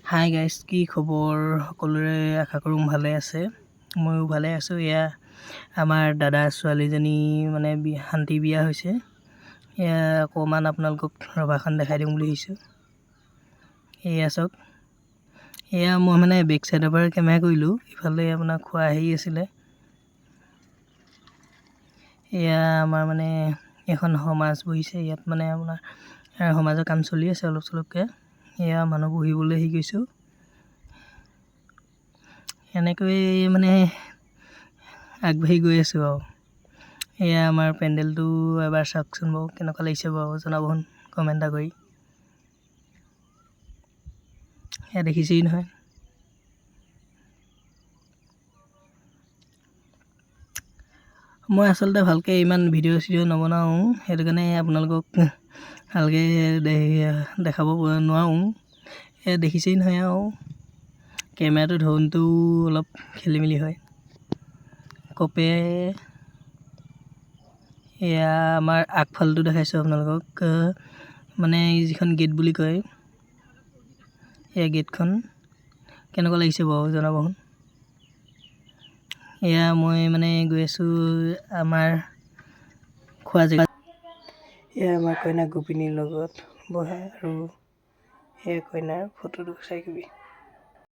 Hi guys, কি খবৰ? সকলোৰে আশা কৰোঁ ভালে আছে। ময়ো ভালে আছোঁ। এয়া আমাৰ দাদা ছোৱালীজনী মানে শান্তি বিয়া হৈছে। এয়া অকণমান আপোনালোকক ৰভাখন দেখাই দিম বুলি ভাবিছোঁ। এয়া চাওক, এয়া মই মানে বেক চাইডৰ পৰা কেমেৰা কৰিলোঁ। ইফালে আপোনাৰ খোৱা হেৰি আছিলে। এয়া আমাৰ মানে এখন সমাজ বহিছে। ইয়াত মানে আপোনাৰ সমাজৰ কাম চলি আছে অলপ চলপকৈ। এয়া মানুহ বহিবলৈ হেৰি কৰিছোঁ। এনেকৈ মানে আগবাঢ়ি গৈ আছোঁ আৰু। এয়া আমাৰ পেণ্ডেলটো এবাৰ চাওকচোন বাৰু, কেনেকুৱা লাগিছে বাৰু জনাবচোন কমেণ্ট এটা কৰি। এয়া দেখিছেই নহয়। মই আচলতে ভালকৈ ইমান ভিডিঅ' চিডিঅ' নবনাওঁ, সেইটো কাৰণে আপোনালোকক ভালকৈ দেখাব নোৱাৰোঁ। এয়া দেখিছেই নহয় আৰু, কেমেৰাটো ধৰোনটো অলপ খেলি মেলি হয়। কপে এয়া আমাৰ আগফালটো দেখাইছোঁ আপোনালোকক, মানে যিখন গেট বুলি কয়, এয়া গেটখন কেনেকুৱা লাগিছে বাৰু জনাবচোন। এয়া মই মানে গৈ আছোঁ আমাৰ খোৱা জেগা। এয়া আমাৰ কইনা গোপিনীৰ লগত বহা আৰু সেয়া কইনাৰ ফটোটো চাই কিবি।